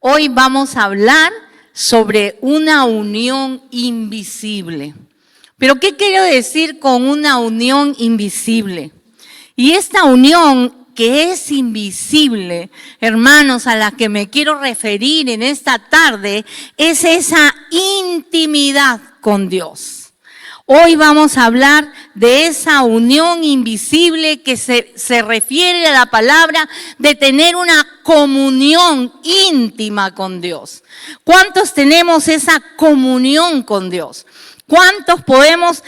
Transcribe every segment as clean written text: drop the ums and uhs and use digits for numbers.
Hoy vamos a hablar sobre una unión invisible. ¿Pero qué quiero decir con una unión invisible? Y esta unión que es invisible, hermanos, a la que me quiero referir en esta tarde, es esa intimidad con Dios. Hoy vamos a hablar de esa unión invisible que se refiere a la palabra de tener una comunión íntima con Dios. ¿Cuántos tenemos esa comunión con Dios? ¿Cuántos podemos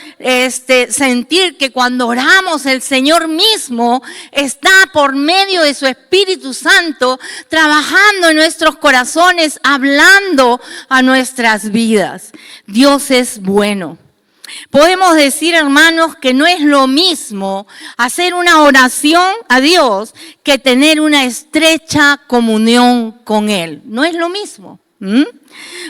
sentir que cuando oramos el Señor mismo está por medio de su Espíritu Santo trabajando en nuestros corazones, hablando a nuestras vidas? Dios es bueno. Podemos decir, hermanos, que no es lo mismo hacer una oración a Dios que tener una estrecha comunión con Él. No es lo mismo.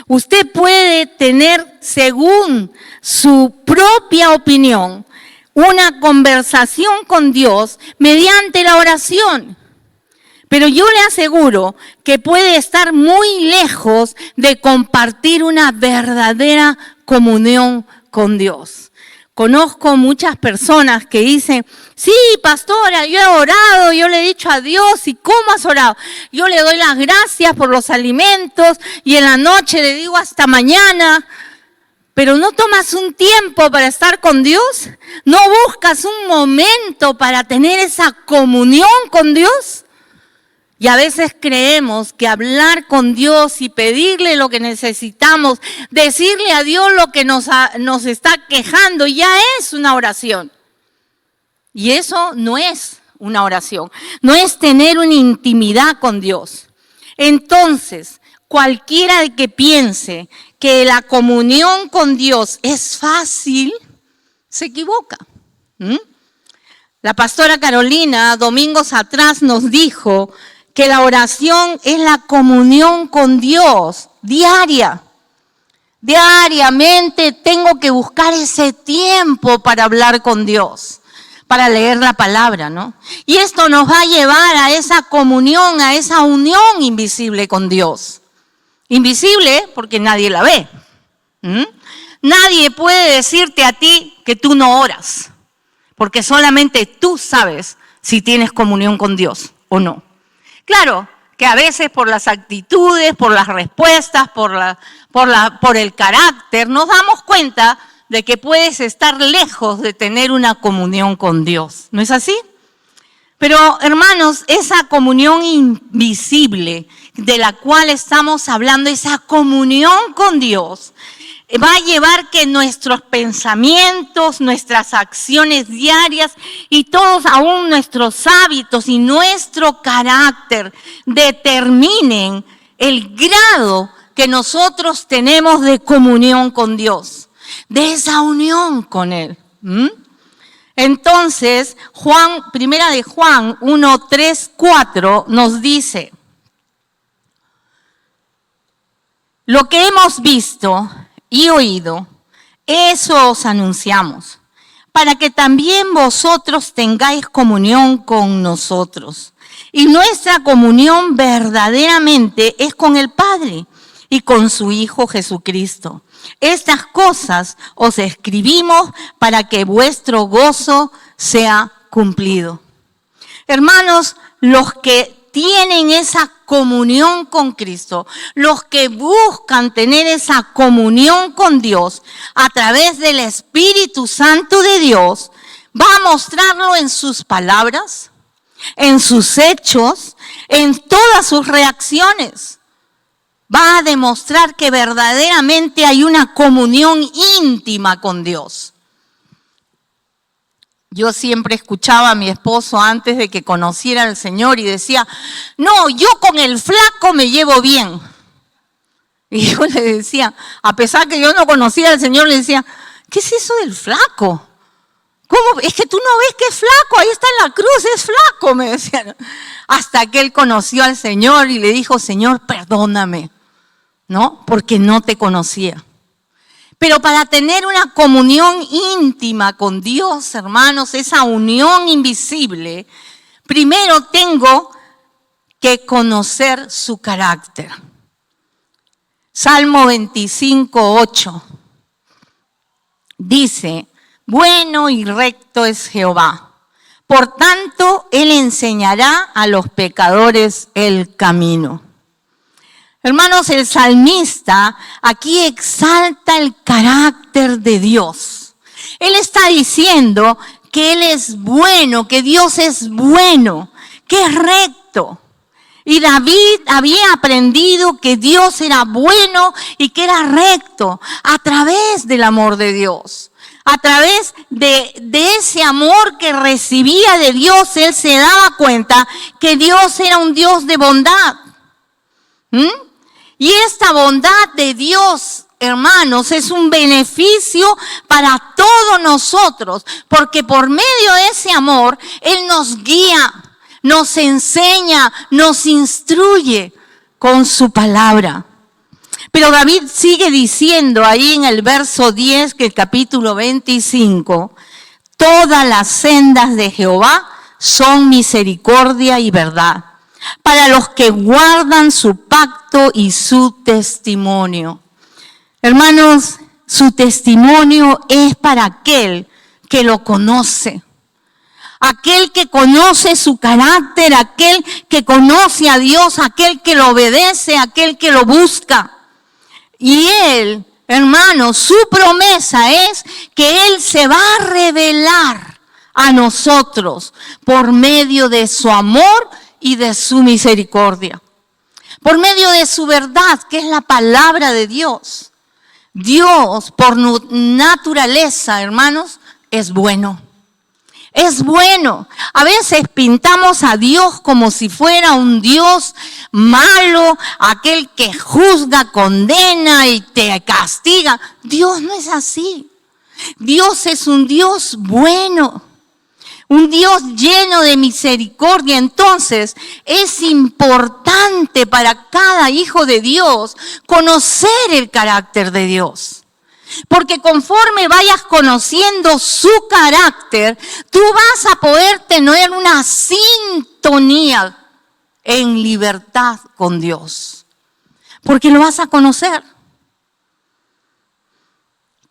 Usted puede tener, según su propia opinión, una conversación con Dios mediante la oración. Pero yo le aseguro que puede estar muy lejos de compartir una verdadera comunión con Dios. Conozco muchas personas que dicen, sí, pastora, yo he orado, yo le he dicho a Dios, ¿y cómo has orado? Yo le doy las gracias por los alimentos y en la noche le digo hasta mañana. Pero ¿no tomas un tiempo para estar con Dios? ¿No buscas un momento para tener esa comunión con Dios? Y a veces creemos que hablar con Dios y pedirle lo que necesitamos, decirle a Dios lo que nos está quejando, ya es una oración. Y eso no es una oración, no es tener una intimidad con Dios. Entonces, cualquiera que piense que la comunión con Dios es fácil, se equivoca. La pastora Carolina, domingos atrás, nos dijo que la oración es la comunión con Dios diaria. Diariamente tengo que buscar ese tiempo para hablar con Dios, para leer la palabra, ¿no? Y esto nos va a llevar a esa comunión, a esa unión invisible con Dios. Invisible porque nadie la ve. Nadie puede decirte a ti que tú no oras, porque solamente tú sabes si tienes comunión con Dios o no. Claro que a veces por las actitudes, por las respuestas, por el carácter, nos damos cuenta de que puedes estar lejos de tener una comunión con Dios. ¿No es así? Pero, hermanos, esa comunión invisible de la cual estamos hablando, esa comunión con Dios, va a llevar que nuestros pensamientos, nuestras acciones diarias y todos aún nuestros hábitos y nuestro carácter determinen el grado que nosotros tenemos de comunión con Dios, de esa unión con Él. Entonces, Primera de Juan 1, 3, 4 nos dice, lo que hemos visto y oído, eso os anunciamos, para que también vosotros tengáis comunión con nosotros. Y nuestra comunión verdaderamente es con el Padre y con su Hijo Jesucristo. Estas cosas os escribimos para que vuestro gozo sea cumplido. Hermanos, los que tienen esa comunión con Cristo, los que buscan tener esa comunión con Dios a través del Espíritu Santo de Dios, va a mostrarlo en sus palabras, en sus hechos, en todas sus reacciones. Va a demostrar que verdaderamente hay una comunión íntima con Dios. Yo siempre escuchaba a mi esposo antes de que conociera al Señor y decía, no, yo con el flaco me llevo bien. Y yo le decía, a pesar que yo no conocía al Señor, le decía, ¿qué es eso del flaco? ¿Cómo? Es que tú no ves que es flaco, ahí está en la cruz, es flaco, me decían. Hasta que él conoció al Señor y le dijo, Señor, perdóname, ¿no? Porque no te conocía. Pero para tener una comunión íntima con Dios, hermanos, esa unión invisible, primero tengo que conocer su carácter. Salmo 25:8. Dice, bueno y recto es Jehová. Por tanto, Él enseñará a los pecadores el camino. Hermanos, el salmista aquí exalta el carácter de Dios. Él está diciendo que Él es bueno, que Dios es bueno, que es recto. Y David había aprendido que Dios era bueno y que era recto a través del amor de Dios. A través de ese amor que recibía de Dios, él se daba cuenta que Dios era un Dios de bondad. Y esta bondad de Dios, hermanos, es un beneficio para todos nosotros, porque por medio de ese amor, Él nos guía, nos enseña, nos instruye con su palabra. Pero David sigue diciendo ahí en el verso 10, que el capítulo 25, todas las sendas de Jehová son misericordia y verdad, para los que guardan su pacto y su testimonio. Hermanos, su testimonio es para aquel que lo conoce. Aquel que conoce su carácter, aquel que conoce a Dios, aquel que lo obedece, aquel que lo busca. Y Él, hermanos, su promesa es que Él se va a revelar a nosotros por medio de su amor y de su misericordia. Por medio de su verdad, que es la palabra de Dios. Dios, por naturaleza, hermanos, es bueno. Es bueno. A veces pintamos a Dios como si fuera un Dios malo, aquel que juzga, condena y te castiga. Dios no es así. Dios es un Dios bueno, un Dios lleno de misericordia. Entonces, es importante para cada hijo de Dios conocer el carácter de Dios. Porque conforme vayas conociendo su carácter, tú vas a poder tener una sintonía en libertad con Dios. Porque lo vas a conocer.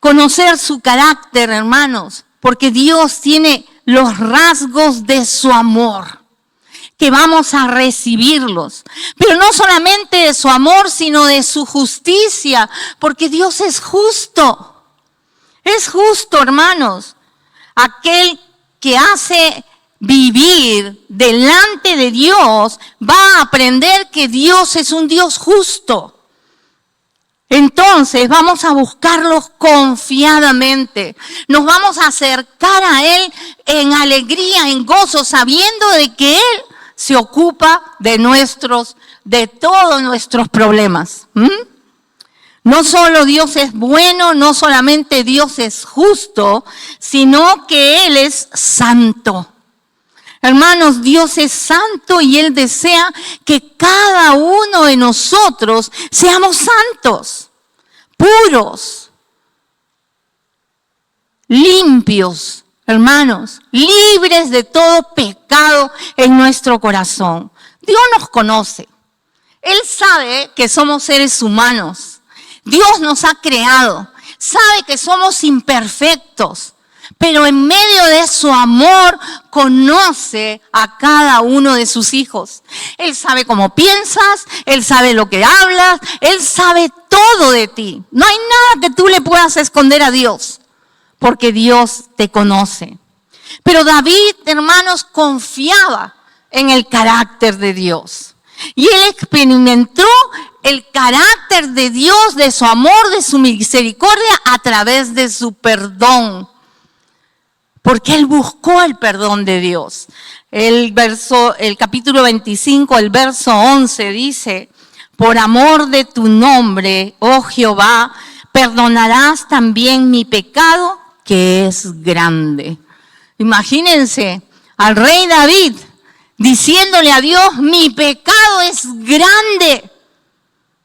Conocer su carácter, hermanos. Porque Dios tiene los rasgos de su amor, que vamos a recibirlos. Pero no solamente de su amor, sino de su justicia, porque Dios es justo. Es justo, hermanos. Aquel que hace vivir delante de Dios va a aprender que Dios es un Dios justo. Entonces vamos a buscarlos confiadamente. Nos vamos a acercar a Él en alegría, en gozo, sabiendo de que Él se ocupa de todos nuestros problemas. No solo Dios es bueno, no solamente Dios es justo, sino que Él es santo. Hermanos, Dios es santo y Él desea que cada uno de nosotros seamos santos, puros, limpios, hermanos, libres de todo pecado en nuestro corazón. Dios nos conoce. Él sabe que somos seres humanos. Dios nos ha creado. Sabe que somos imperfectos. Pero en medio de su amor conoce a cada uno de sus hijos. Él sabe cómo piensas, Él sabe lo que hablas, Él sabe todo de ti. No hay nada que tú le puedas esconder a Dios, porque Dios te conoce. Pero David, hermanos, confiaba en el carácter de Dios. Y él experimentó el carácter de Dios, de su amor, de su misericordia a través de su perdón. Porque él buscó el perdón de Dios. El capítulo 25, el verso 11 dice, por amor de tu nombre, oh Jehová, perdonarás también mi pecado, que es grande. Imagínense al rey David diciéndole a Dios, mi pecado es grande.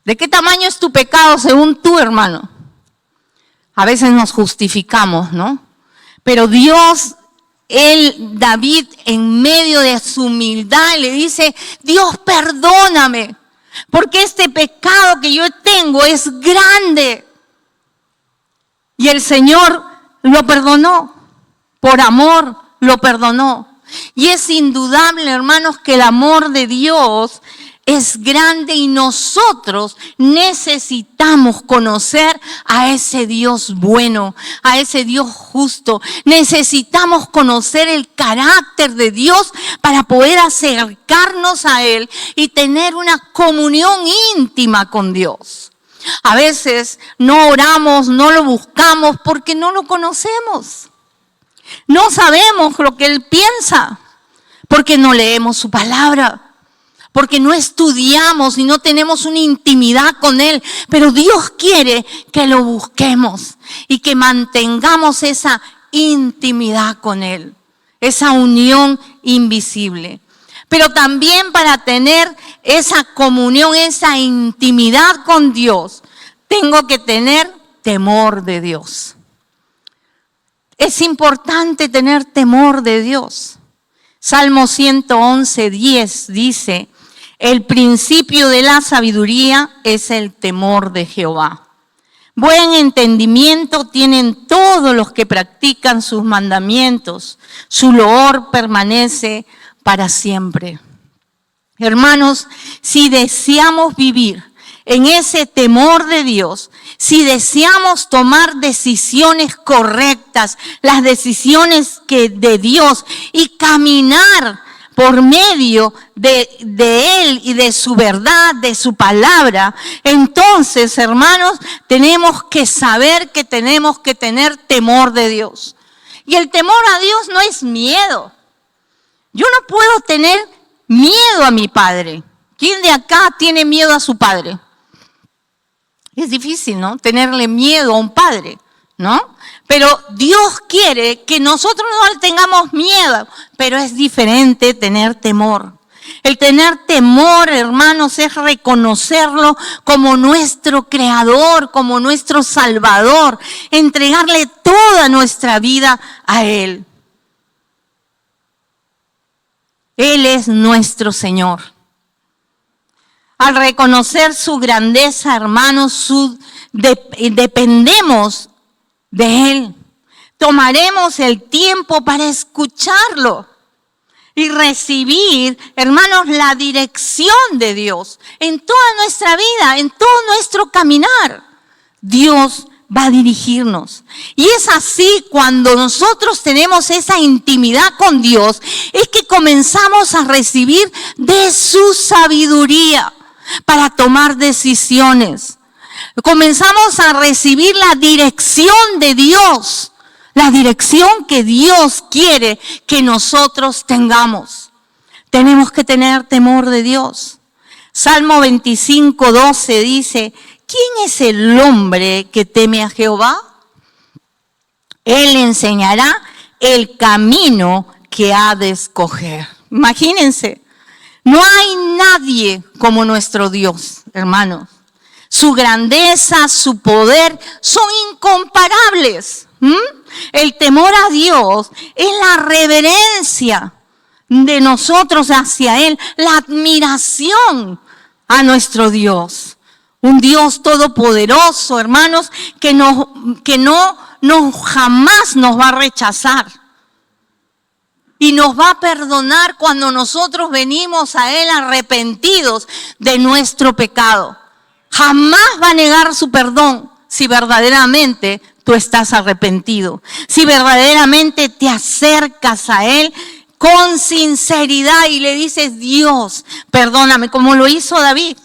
¿De qué tamaño es tu pecado según tú, hermano? A veces nos justificamos, ¿no? Pero Dios, David, en medio de su humildad, le dice, Dios, perdóname, porque este pecado que yo tengo es grande. Y el Señor lo perdonó, por amor lo perdonó. Y es indudable, hermanos, que el amor de Dios es grande y nosotros necesitamos conocer a ese Dios bueno, a ese Dios justo. Necesitamos conocer el carácter de Dios para poder acercarnos a Él y tener una comunión íntima con Dios. A veces no oramos, no lo buscamos porque no lo conocemos. No sabemos lo que Él piensa porque no leemos su palabra. Porque no estudiamos y no tenemos una intimidad con Él. Pero Dios quiere que lo busquemos y que mantengamos esa intimidad con Él. Esa unión invisible. Pero también para tener esa comunión, esa intimidad con Dios, tengo que tener temor de Dios. Es importante tener temor de Dios. Salmo 111:10 dice: el principio de la sabiduría es el temor de Jehová. Buen entendimiento tienen todos los que practican sus mandamientos. Su loor permanece para siempre. Hermanos, si deseamos vivir en ese temor de Dios, si deseamos tomar decisiones correctas, las decisiones de Dios y caminar por medio de Él y de su verdad, de su palabra, entonces, hermanos, tenemos que saber que tenemos que tener temor de Dios. Y el temor a Dios no es miedo. Yo no puedo tener miedo a mi padre. ¿Quién de acá tiene miedo a su padre? Es difícil, ¿no? Tenerle miedo a un padre, ¿no? Pero Dios quiere que nosotros no le tengamos miedo, pero es diferente tener temor. El tener temor, hermanos, es reconocerlo como nuestro creador, como nuestro salvador, entregarle toda nuestra vida a Él. Él es nuestro Señor. Al reconocer su grandeza, hermanos, dependemos de Él. Tomaremos el tiempo para escucharlo y recibir, hermanos, la dirección de Dios en toda nuestra vida, en todo nuestro caminar. Dios va a dirigirnos. Y es así cuando nosotros tenemos esa intimidad con Dios, es que comenzamos a recibir de su sabiduría para tomar decisiones. Comenzamos a recibir la dirección de Dios, la dirección que Dios quiere que nosotros tengamos. Tenemos que tener temor de Dios. Salmo 25:12 dice: ¿quién es el hombre que teme a Jehová? Él enseñará el camino que ha de escoger. Imagínense, no hay nadie como nuestro Dios, hermanos. Su grandeza, su poder son incomparables. El temor a Dios es la reverencia de nosotros hacia Él, la admiración a nuestro Dios. Un Dios todopoderoso, hermanos, que no jamás nos va a rechazar. Y nos va a perdonar cuando nosotros venimos a Él arrepentidos de nuestro pecado. Jamás va a negar su perdón si verdaderamente tú estás arrepentido. Si verdaderamente te acercas a Él con sinceridad y le dices: Dios, perdóname, como lo hizo David.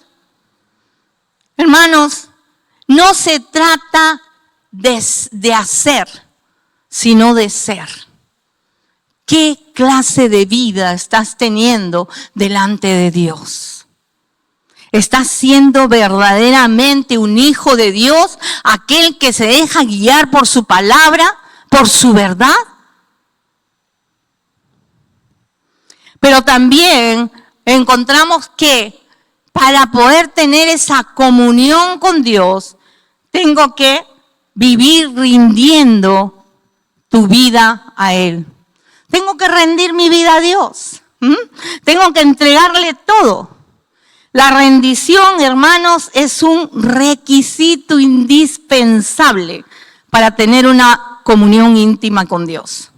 Hermanos, no se trata de hacer, sino de ser. ¿Qué clase de vida estás teniendo delante de Dios? ¿Estás siendo verdaderamente un hijo de Dios, aquel que se deja guiar por su palabra, por su verdad? Pero también encontramos que para poder tener esa comunión con Dios, tengo que vivir rindiendo tu vida a Él. Tengo que rendir mi vida a Dios. Tengo que entregarle todo. La rendición, hermanos, es un requisito indispensable para tener una comunión íntima con Dios.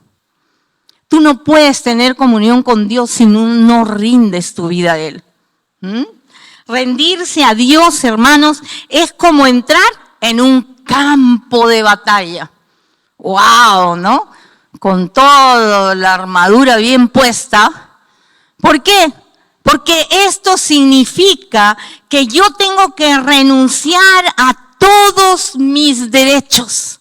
Tú no puedes tener comunión con Dios si no rindes tu vida a Él. Rendirse a Dios, hermanos, es como entrar en un campo de batalla. ¡Wow! ¿No? Con toda la armadura bien puesta. ¿Por qué? Porque esto significa que yo tengo que renunciar a todos mis derechos.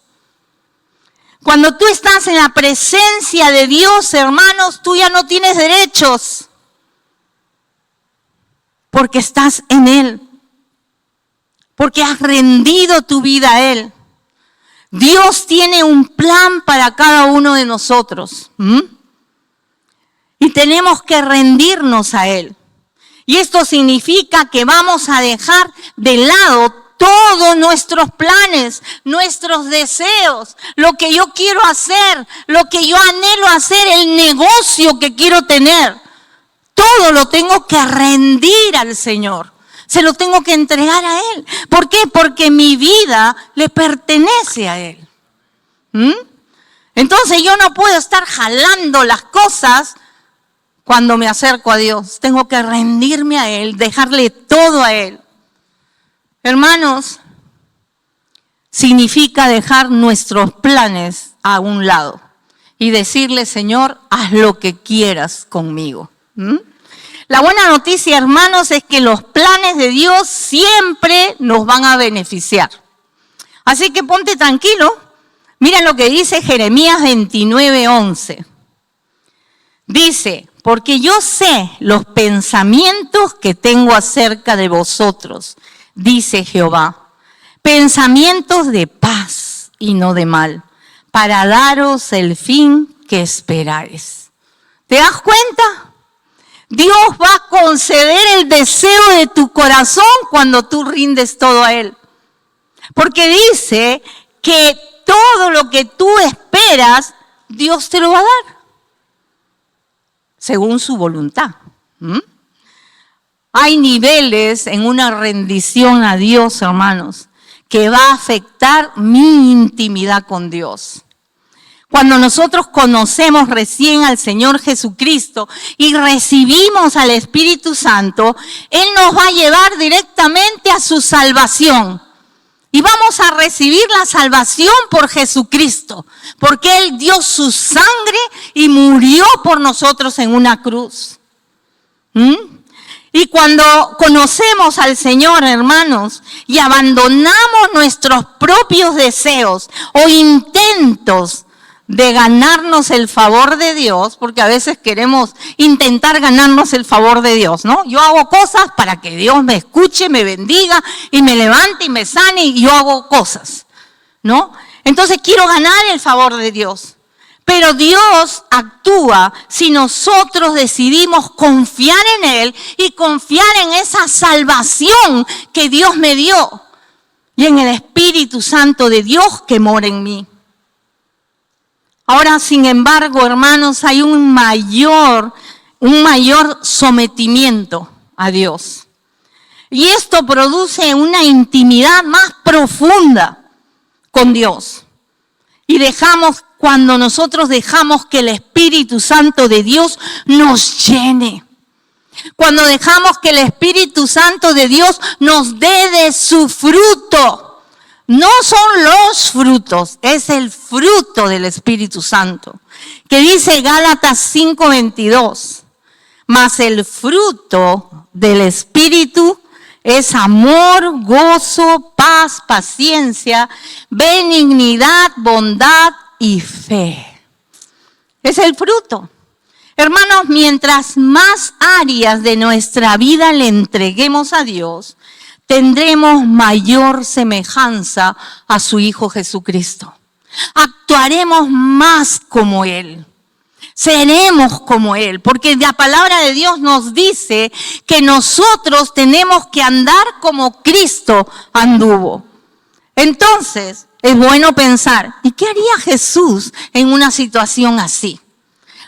Cuando tú estás en la presencia de Dios, hermanos, tú ya no tienes derechos. Porque estás en Él. Porque has rendido tu vida a Él. Dios tiene un plan para cada uno de nosotros. Y tenemos que rendirnos a Él. Y esto significa que vamos a dejar de lado todos nuestros planes, nuestros deseos, lo que yo quiero hacer, lo que yo anhelo hacer, el negocio que quiero tener. Todo lo tengo que rendir al Señor. Se lo tengo que entregar a Él. ¿Por qué? Porque mi vida le pertenece a Él. Entonces yo no puedo estar jalando las cosas cuando me acerco a Dios. Tengo que rendirme a Él, dejarle todo a Él. Hermanos, significa dejar nuestros planes a un lado y decirle, Señor, haz lo que quieras conmigo. La buena noticia, hermanos, es que los planes de Dios siempre nos van a beneficiar. Así que ponte tranquilo. Miren lo que dice Jeremías 29:11. Dice, porque yo sé los pensamientos que tengo acerca de vosotros, dice Jehová, pensamientos de paz y no de mal, para daros el fin que esperáis. ¿Te das cuenta? Dios va a conceder el deseo de tu corazón cuando tú rindes todo a Él. Porque dice que todo lo que tú esperas, Dios te lo va a dar. Según su voluntad. Hay niveles en una rendición a Dios, hermanos, que va a afectar mi intimidad con Dios. Cuando nosotros conocemos recién al Señor Jesucristo y recibimos al Espíritu Santo, Él nos va a llevar directamente a su salvación. Y vamos a recibir la salvación por Jesucristo, porque Él dio su sangre y murió por nosotros en una cruz. Y cuando conocemos al Señor, hermanos, y abandonamos nuestros propios deseos o intentos de ganarnos el favor de Dios, porque a veces queremos intentar ganarnos el favor de Dios, ¿no? Yo hago cosas para que Dios me escuche, me bendiga y me levante y me sane y yo hago cosas, ¿no? Entonces quiero ganar el favor de Dios. Pero Dios actúa si nosotros decidimos confiar en Él y confiar en esa salvación que Dios me dio y en el Espíritu Santo de Dios que mora en mí. Ahora, sin embargo, hermanos, hay un mayor sometimiento a Dios. Y esto produce una intimidad más profunda con Dios. Y cuando nosotros dejamos que el Espíritu Santo de Dios nos llene. Cuando dejamos que el Espíritu Santo de Dios nos dé de su fruto. No son los frutos, es el fruto del Espíritu Santo. Que dice Gálatas 5:22. Mas el fruto del Espíritu es amor, gozo, paz, paciencia, benignidad, bondad y fe. Es el fruto. Hermanos, mientras más áreas de nuestra vida le entreguemos a Dios, tendremos mayor semejanza a su Hijo Jesucristo. Actuaremos más como Él. Seremos como Él, porque la palabra de Dios nos dice que nosotros tenemos que andar como Cristo anduvo. Entonces, es bueno pensar, ¿y qué haría Jesús en una situación así?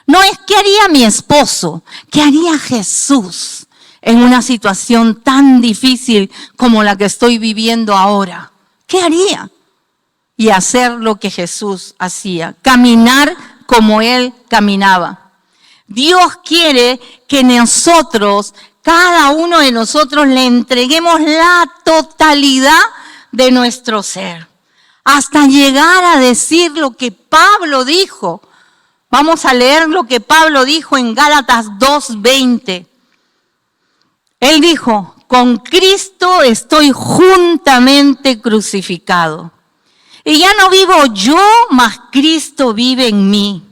No es qué haría mi esposo, ¿qué haría Jesús en una situación tan difícil como la que estoy viviendo ahora? ¿Qué haría? Y hacer lo que Jesús hacía, caminar como Él caminaba. Dios quiere que nosotros, cada uno de nosotros, le entreguemos la totalidad de nuestro ser, hasta llegar a decir lo que Pablo dijo. Vamos a leer lo que Pablo dijo en Gálatas 2:20. Él dijo: con Cristo estoy juntamente crucificado. Y ya no vivo yo, mas Cristo vive en mí.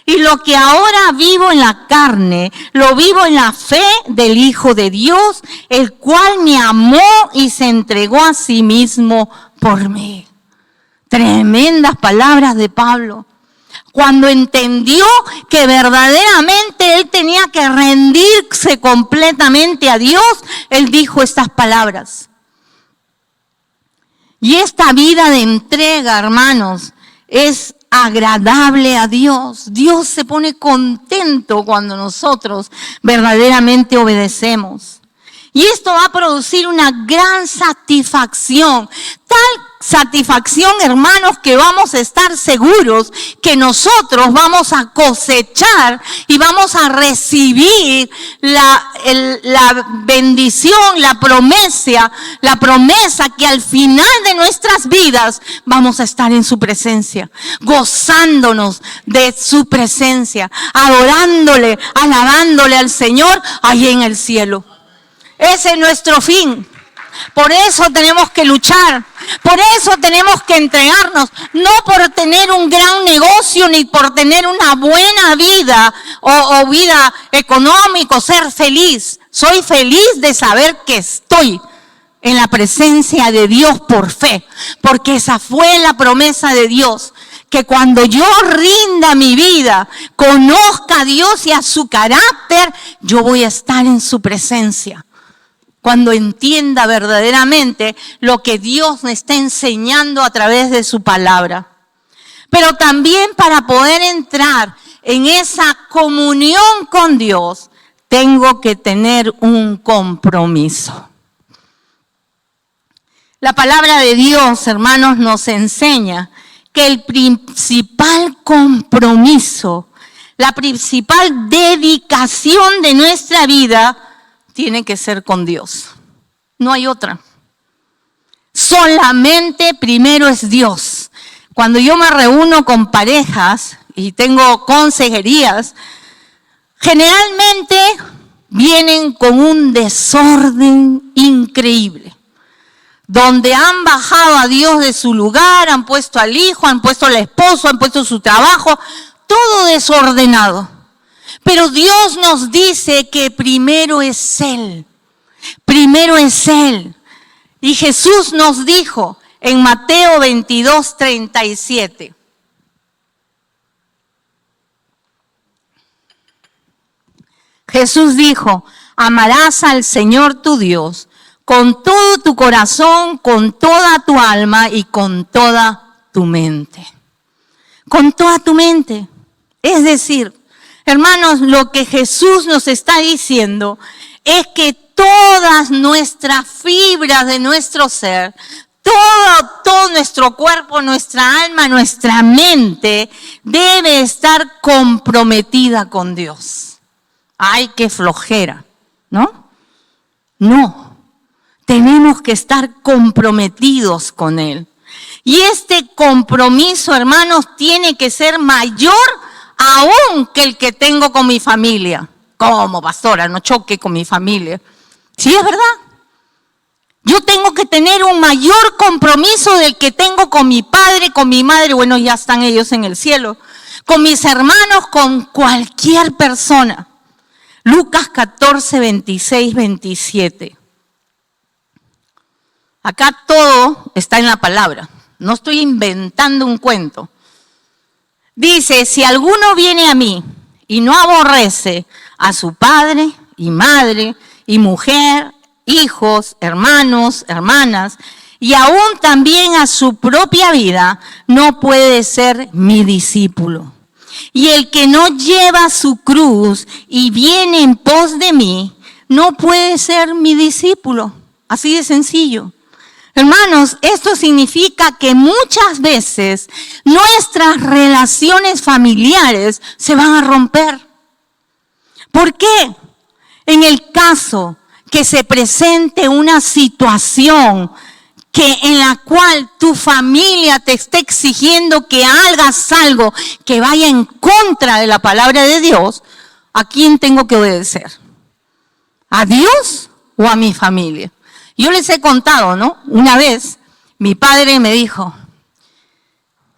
Y lo que ahora vivo en la carne, lo vivo en la fe del Hijo de Dios, el cual me amó y se entregó a sí mismo por mí. Tremendas palabras de Pablo. Cuando entendió que verdaderamente él tenía que rendirse completamente a Dios, él dijo estas palabras. Y esta vida de entrega, hermanos, es agradable a Dios. Dios se pone contento cuando nosotros verdaderamente obedecemos. Y esto va a producir una gran satisfacción. Tal satisfacción, hermanos, que vamos a estar seguros que nosotros vamos a cosechar y vamos a recibir la bendición, la promesa que al final de nuestras vidas vamos a estar en su presencia, gozándonos de su presencia, adorándole, alabándole al Señor ahí en el cielo. Ese es nuestro fin. Por eso tenemos que luchar, por eso tenemos que entregarnos, no por tener un gran negocio ni por tener una buena vida o vida económica, ser feliz. Soy feliz de saber que estoy en la presencia de Dios por fe, porque esa fue la promesa de Dios, que cuando yo rinda mi vida, conozca a Dios y a su carácter, yo voy a estar en su presencia. Cuando entienda verdaderamente lo que Dios me está enseñando a través de su palabra. Pero también para poder entrar en esa comunión con Dios, tengo que tener un compromiso. La palabra de Dios, hermanos, nos enseña que el principal compromiso, la principal dedicación de nuestra vida tiene que ser con Dios. No hay otra. Solamente primero es Dios. Cuando yo me reúno con parejas y tengo consejerías, generalmente vienen con un desorden increíble, donde han bajado a Dios de su lugar, han puesto al hijo, han puesto al esposo, han puesto su trabajo, todo desordenado. Pero Dios nos dice que primero es Él. Primero es Él. Y Jesús nos dijo en Mateo 22:37. Jesús dijo: amarás al Señor tu Dios con todo tu corazón, con toda tu alma y con toda tu mente. Con toda tu mente. Es decir, hermanos, lo que Jesús nos está diciendo es que todas nuestras fibras de nuestro ser, todo nuestro cuerpo, nuestra alma, nuestra mente debe estar comprometida con Dios. ¡Ay, qué flojera! ¿No? No. Tenemos que estar comprometidos con Él. Y este compromiso, hermanos, tiene que ser mayor aún que el que tengo con mi familia. Como pastora, no choque con mi familia. Sí, es verdad. Yo tengo que tener un mayor compromiso del que tengo con mi padre, con mi madre. Bueno, ya están ellos en el cielo. Con mis hermanos, con cualquier persona. Lucas 14, 26, 27. Acá todo está en la palabra. No estoy inventando un cuento. Dice: si alguno viene a mí y no aborrece a su padre y madre y mujer, hijos, hermanos, hermanas, y aún también a su propia vida, no puede ser mi discípulo. Y el que no lleva su cruz y viene en pos de mí, no puede ser mi discípulo. Así de sencillo. Hermanos, esto significa que muchas veces nuestras relaciones familiares se van a romper. ¿Por qué? En el caso que se presente una situación en la cual tu familia te esté exigiendo que hagas algo que vaya en contra de la palabra de Dios, ¿a quién tengo que obedecer? ¿A Dios o a mi familia? Yo les he contado, ¿no? Una vez mi padre me dijo,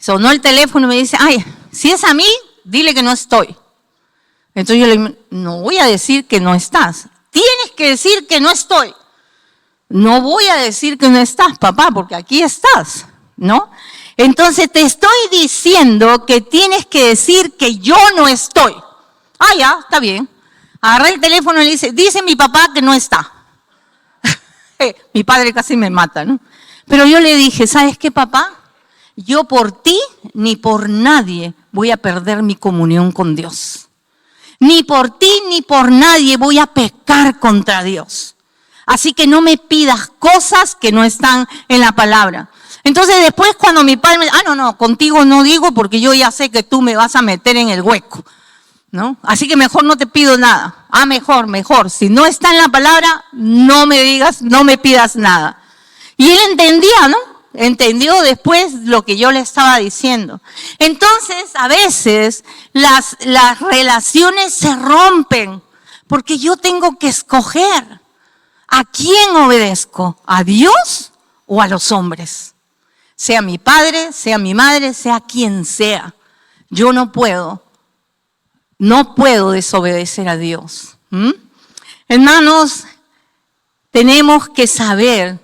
sonó el teléfono y me dice, ay, si es a mí, dile que no estoy. Entonces yo le digo, no voy a decir que no estás, tienes que decir que no estoy. No voy a decir que no estás, papá, porque aquí estás, ¿no? Entonces te estoy diciendo que tienes que decir que yo no estoy. Ah, ya, está bien. Agarré el teléfono y le dice mi papá que no está. Mi padre casi me mata, ¿no? Pero yo le dije, ¿sabes qué, papá? Yo por ti ni por nadie voy a perder mi comunión con Dios. Ni por ti ni por nadie voy a pecar contra Dios. Así que no me pidas cosas que no están en la palabra. Entonces después cuando mi padre me dice, no, contigo no digo porque yo ya sé que tú me vas a meter en el hueco, ¿no? Así que mejor no te pido nada. Mejor. Si no está en la palabra, no me digas, no me pidas nada. Y él entendía, ¿no? Entendió después lo que yo le estaba diciendo. Entonces, a veces las relaciones se rompen porque yo tengo que escoger. ¿A quién obedezco? ¿A Dios o a los hombres? Sea mi padre, sea mi madre, sea quien sea. Yo no puedo desobedecer a Dios. Hermanos, tenemos que saber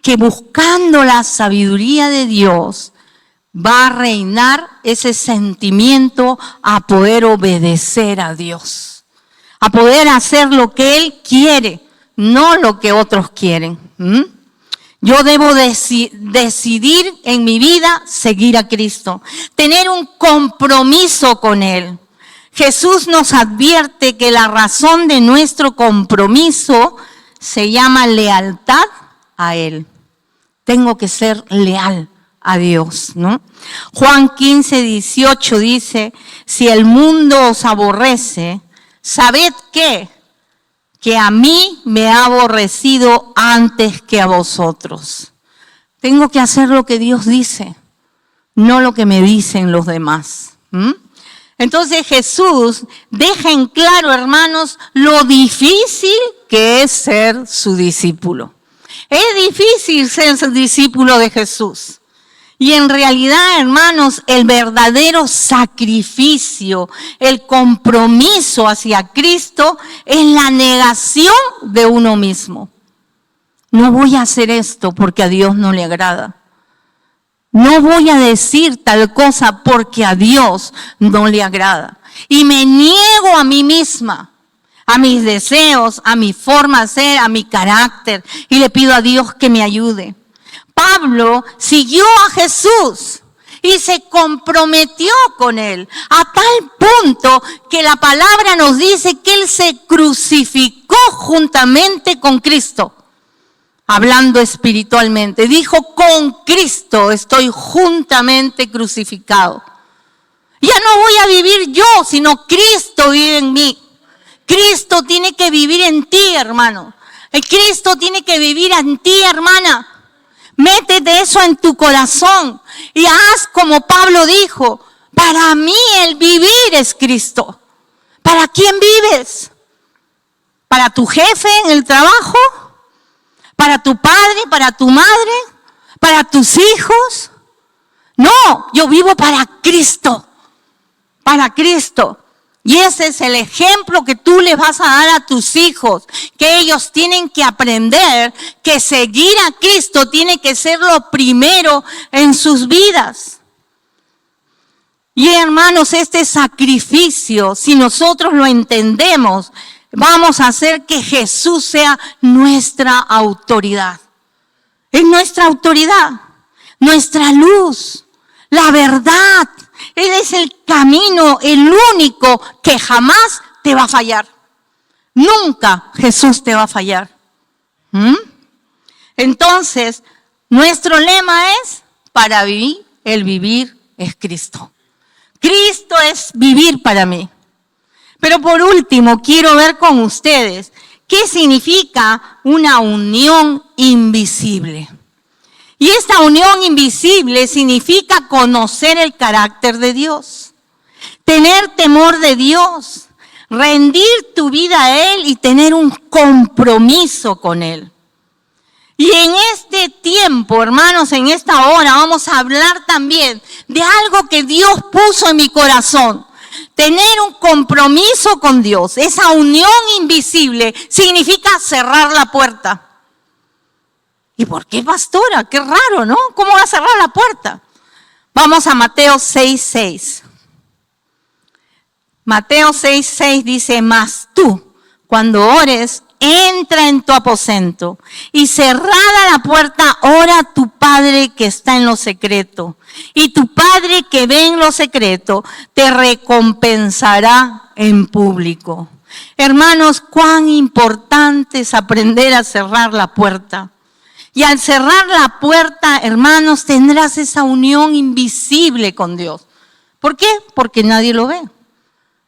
que buscando la sabiduría de Dios va a reinar ese sentimiento a poder obedecer a Dios, a poder hacer lo que Él quiere, no lo que otros quieren. Yo debo decidir en mi vida seguir a Cristo, tener un compromiso con Él. Jesús nos advierte que la razón de nuestro compromiso se llama lealtad a Él. Tengo que ser leal a Dios, ¿no? Juan 15:18 dice, si el mundo os aborrece, sabed que a mí me ha aborrecido antes que a vosotros. Tengo que hacer lo que Dios dice, no lo que me dicen los demás. Entonces Jesús deja en claro, hermanos, lo difícil que es ser su discípulo. Es difícil ser su discípulo de Jesús. Y en realidad, hermanos, el verdadero sacrificio, el compromiso hacia Cristo es la negación de uno mismo. No voy a hacer esto porque a Dios no le agrada. No voy a decir tal cosa porque a Dios no le agrada. Y me niego a mí misma, a mis deseos, a mi forma de ser, a mi carácter. Y le pido a Dios que me ayude. Pablo siguió a Jesús y se comprometió con Él a tal punto que la palabra nos dice que Él se crucificó juntamente con Cristo. Hablando espiritualmente, dijo, con Cristo estoy juntamente crucificado. Ya no voy a vivir yo, sino Cristo vive en mí. Cristo tiene que vivir en ti, hermano. Cristo tiene que vivir en ti, hermana. Métete eso en tu corazón y haz como Pablo dijo, para mí el vivir es Cristo. ¿Para quién vives? ¿Para tu jefe en el trabajo? ¿Para tu padre? ¿Para tu madre? ¿Para tus hijos? No, yo vivo para Cristo. Para Cristo. Y ese es el ejemplo que tú les vas a dar a tus hijos, que ellos tienen que aprender que seguir a Cristo tiene que ser lo primero en sus vidas. Y hermanos, este sacrificio, si nosotros lo entendemos, vamos a hacer que Jesús sea nuestra autoridad. Es nuestra autoridad, nuestra luz, la verdad. Él es el camino, el único que jamás te va a fallar. Nunca Jesús te va a fallar. Entonces, nuestro lema es, para mí, el vivir es Cristo. Cristo es vivir para mí. Pero por último, quiero ver con ustedes qué significa una unión invisible. Y esta unión invisible significa conocer el carácter de Dios, tener temor de Dios, rendir tu vida a Él y tener un compromiso con Él. Y en este tiempo, hermanos, en esta hora, vamos a hablar también de algo que Dios puso en mi corazón. Tener un compromiso con Dios, esa unión invisible, significa cerrar la puerta. ¿Y por qué, pastora? Qué raro, ¿no? ¿Cómo va a cerrar la puerta? Vamos a Mateo 6:6. Mateo 6:6 dice, mas tú, cuando ores, entra en tu aposento y cerrada la puerta, ora a tu Padre que está en lo secreto. Y tu Padre que ve en lo secreto te recompensará en público. Hermanos, cuán importante es aprender a cerrar la puerta. Y al cerrar la puerta, hermanos, tendrás esa unión invisible con Dios. ¿Por qué? Porque nadie lo ve.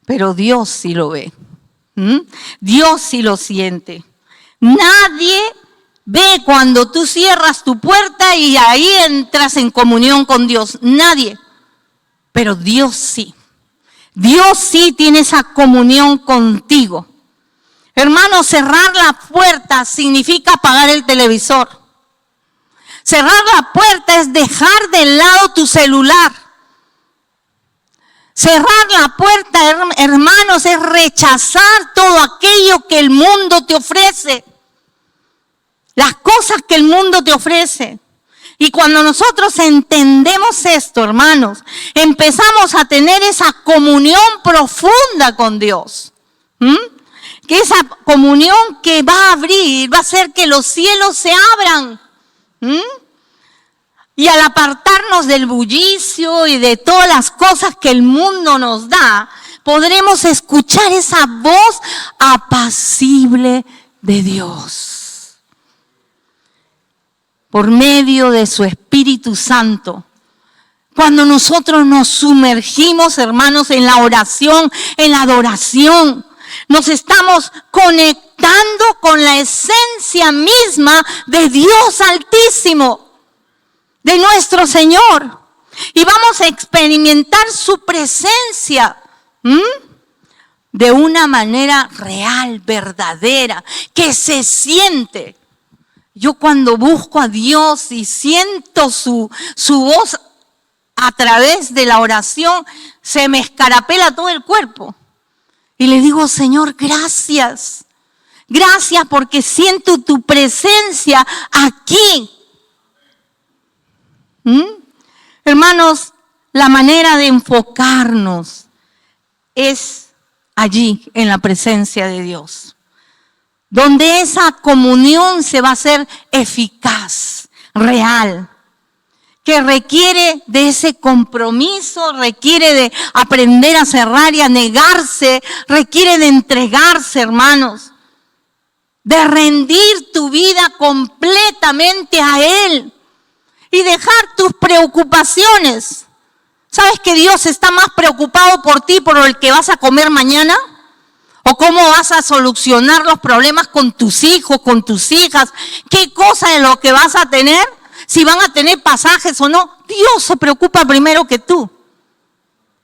Pero Dios sí lo ve. Dios sí lo siente. Nadie ve cuando tú cierras tu puerta y ahí entras en comunión con Dios. Nadie. Pero Dios sí. Dios sí tiene esa comunión contigo. Hermano, cerrar la puerta significa apagar el televisor. Cerrar la puerta es dejar de lado tu celular. Cerrar la puerta, hermanos, es rechazar todo aquello que el mundo te ofrece. Las cosas que el mundo te ofrece. Y cuando nosotros entendemos esto, hermanos, empezamos a tener esa comunión profunda con Dios. Que esa comunión que va a abrir, va a hacer que los cielos se abran. Y al apartarnos del bullicio y de todas las cosas que el mundo nos da, podremos escuchar esa voz apacible de Dios. Por medio de su Espíritu Santo. Cuando nosotros nos sumergimos, hermanos, en la oración, en la adoración, nos estamos conectando con la esencia misma de Dios Altísimo. De nuestro Señor. Y vamos a experimentar su presencia de una manera real, verdadera, que se siente. Yo cuando busco a Dios y siento su voz a través de la oración, se me escarapela todo el cuerpo. Y le digo, Señor, gracias. Gracias porque siento tu presencia aquí. Hermanos, la manera de enfocarnos es allí, en la presencia de Dios, donde esa comunión se va a hacer eficaz, real, que requiere de ese compromiso, requiere de aprender a cerrar y a negarse, requiere de entregarse, hermanos, de rendir tu vida completamente a Él. Y dejar tus preocupaciones. ¿Sabes que Dios está más preocupado por ti, por el que vas a comer mañana? ¿O cómo vas a solucionar los problemas con tus hijos, con tus hijas? ¿Qué cosa es lo que vas a tener? Si van a tener pasajes o no. Dios se preocupa primero que tú.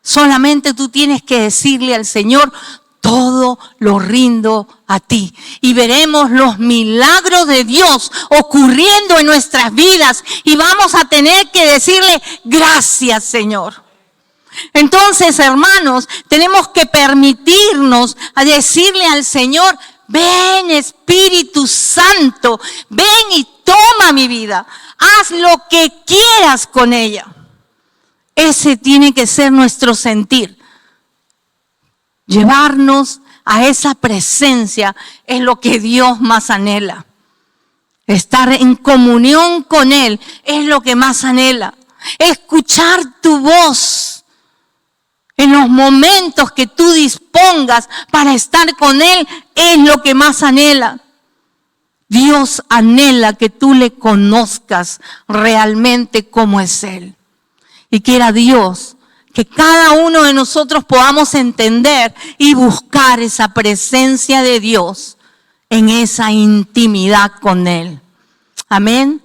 Solamente tú tienes que decirle al Señor, todo lo rindo a ti. Y veremos los milagros de Dios ocurriendo en nuestras vidas. Y vamos a tener que decirle, gracias, Señor. Entonces, hermanos, tenemos que permitirnos a decirle al Señor, ven Espíritu Santo, ven y toma mi vida. Haz lo que quieras con ella. Ese tiene que ser nuestro sentir. Llevarnos a esa presencia es lo que Dios más anhela. Estar en comunión con Él es lo que más anhela. Escuchar tu voz En los momentos que tú dispongas para estar con Él, es lo que más anhela. Dios anhela que tú le conozcas realmente como es Él. Y quiera Dios que cada uno de nosotros podamos entender y buscar esa presencia de Dios en esa intimidad con Él. Amén.